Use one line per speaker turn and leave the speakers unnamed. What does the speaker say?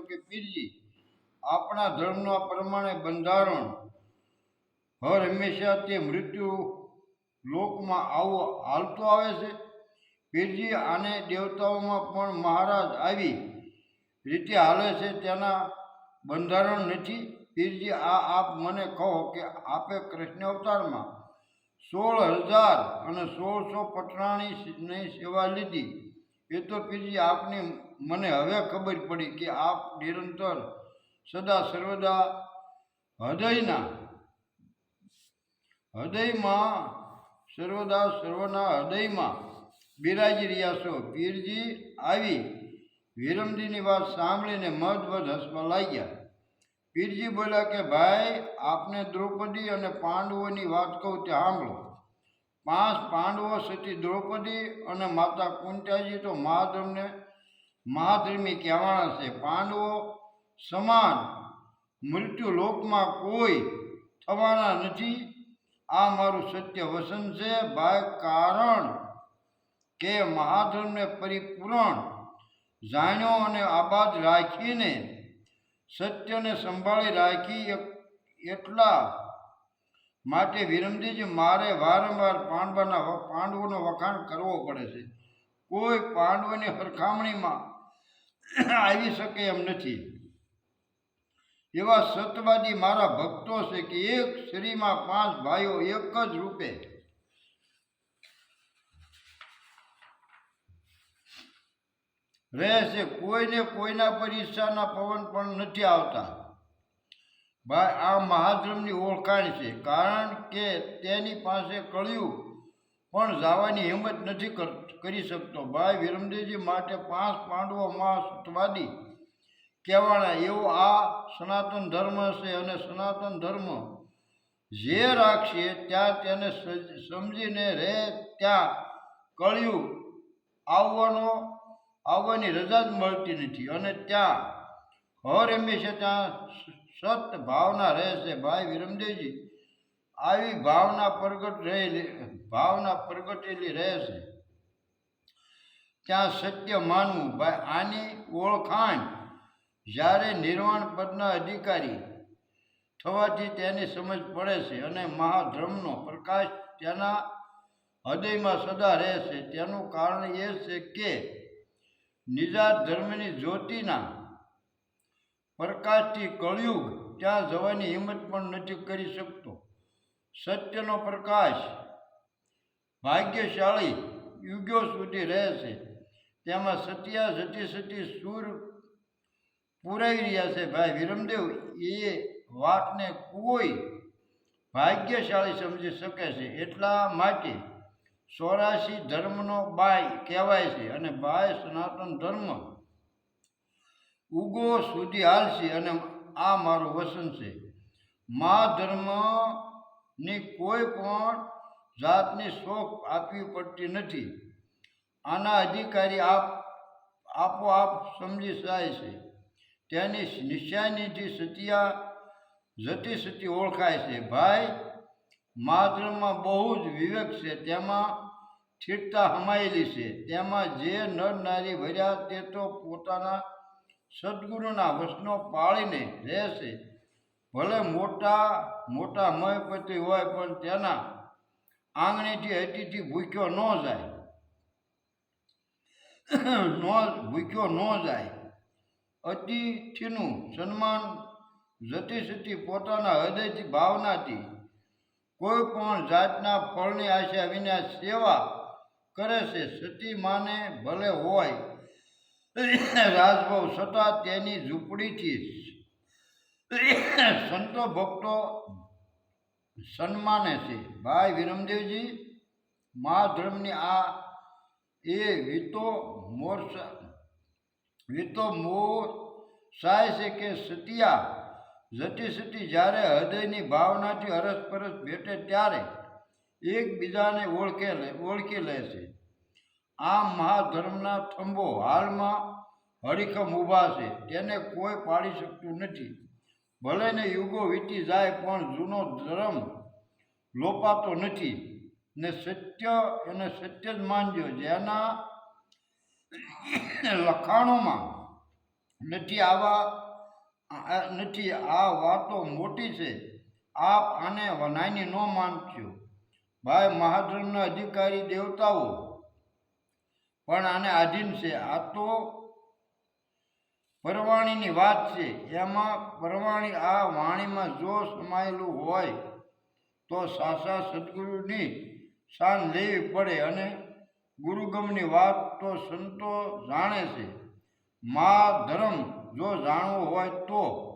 પૂછ્યો કે પીરજી, આપણા ધર્મના પ્રમાણે બંધારણ હર હંમેશા તે મૃત્યુ લોકમાં આવો હાલતો આવે છે? પીરજી, આને દેવતાઓમાં પણ મહારાજ આવી રીતે હાલે છે, તેના બંધારણ નથી. પીરજી, આપ મને કહો કે આપે કૃષ્ણ અવતારમાં 16,000 અને 1600 પટરાણીની સેવા લીધી. એ તો પીરજી આપની મને હવે ખબર પડી કે આપ નિરંતર સદા સર્વદા સર્વના હૃદયમાં બિરાજી રહ્યા છો. પીરજી આવી વિરમજીની વાત સાંભળીને મધવધ હસવા લાગ્યા. પીરજી બોલ્યા કે ભાઈ, આપને દ્રૌપદી અને પાંડવોની વાત કહું તે સાંભળો. 5 પાંડવો સતી દ્રૌપદી અને માતા કુંતીજી તો મહાધર્મી કહેવાના છે. પાંડવો સમાન મૃત્યુ લોકમાં કોઈ થવાના નથી. આ મારું સત્ય વચન છે ભાઈ, કારણ કે મહાધર્મને પરિપૂર્ણ જાણ્યો અને આબાદ રાખીને સત્યને સંભાળી રાખી. એટલા માટે વિરમજીજી મારે વારંવાર પાંડવોનો વખાણ કરવો પડે છે. કોઈ પાંડવોની સરખામણીમાં આવી શકે એમ નથી. એવા સત્યવાદી મારા ભક્તો છે કે એક શરીરમાં 5 ભાઈઓ એક જ રૂપે રહે છે. કોઈને કોઈના પર ઈર્ષાના પવન પણ નથી આવતા. ભાઈ, આ મહાધર્મની ઓળખાણ છે, કારણ કે તેની પાસે કળિયુગ પણ જવાની હિંમત નથી કરી શકતો. ભાઈ વિરમજીજી માટે 5 પાંડવો સત્યવાદી કહેવાના એવો આ સનાતન ધર્મ છે. અને સનાતન ધર્મ જે રાખશે ત્યાં તેને સમજીને રહે, ત્યાં કળિયુગ આવવાની રજા જ મળતી નથી. અને ત્યાં હર હંમેશા ત્યાં સત ભાવના રહે છે. ભાઈ વિરમદેવજી આવી ભાવના પ્રગટેલી રહે છે, ત્યાં સત્ય માનવું. ભાઈ, આની ઓળખાણ જ્યારે નિર્વાણ પદના અધિકારી થવાથી તેની સમજ પડે છે. અને મહાધર્મનો પ્રકાશ તેના હૃદયમાં સદા રહે છે. તેનું કારણ એ છે કે નિજાત ધર્મની જ્યોતિના પ્રકાશથી કળિયુગ ત્યાં જવાની હિંમત પણ નથી કરી શકતો. સત્યનો પ્રકાશ ભાગ્યશાળી યુગો સુધી રહે છે. તેમાં સતી સૂર પુરાઈ રહ્યા છે. ભાઈ વિરમદેવ, એ વાતને કોઈ ભાગ્યશાળી સમજી શકે છે. એટલા માટે 84 ધર્મનો બાય કહેવાય છે. અને બાય સનાતન ધર્મ ઉગો સુધી હાલશે. અને આ મારું વચન છે. મહાધર્મની કોઈ પણ જાતની શોખ આપવી પડતી નથી. આના અધિકારી આપોઆપ સમજી જાય છે. તેની નિશાનીથી જતી ઓળખાય છે. ભાઈ, મહાધર્મમાં બહુ જ વિવેક છે. તેમાં સ્થિરતા સમાયેલી છે. તેમાં જે નર નારી ભર્યા તે તો પોતાના સદગુરુના વચનો પાળીને રહેશે. ભલે મોટા મયપતિ હોય, પણ તેના આંગણીથી અતિથિ ભૂખ્યો ન જાય. અતિથિનું સન્માન જતી પોતાના હૃદયથી ભાવનાથી કોઈ પણ જાતના ફળની આશા વિના સેવા કરે છે. સતી માને ભલે હોય રાજભવ, છતાં તેની ઝૂંપડીથી સંતો ભક્તો સન્માને છે. ભાઈ વિરમદેવજી, મહાધર્મની આ એ વિતો મોસાય છે કે જતી જ્યારે હૃદયની ભાવનાથી અરસપરસ ભેટે ત્યારે એકબીજાને ઓળખી લે છે. આ મહાધર્મના થંભો હાલમાં હરીખમ ઊભા છે. તેને કોઈ પાડી શકતું નથી. ભલે ને યુગો વીતી જાય, પણ જૂનો ધર્મ લોપાતો નથી. ને સત્ય જ માનજો. જેના લખાણોમાં નથી આ વાતો મોટી છે. આપ આને નાની ન માનશો. ભાઈ મહાધર્મના અધિકારી દેવતાઓ પણ આને આધીન છે. આ તો પરવાણીની વાત છે. એમાં પરવાણી આ વાણીમાં જો સમાયેલું હોય તો સાસા સદગુરુની શાન લેવી પડે અને ગુરુગમની વાત તો સંતો જાણે છે. મા ધર્મ જો જાણવો હોય તો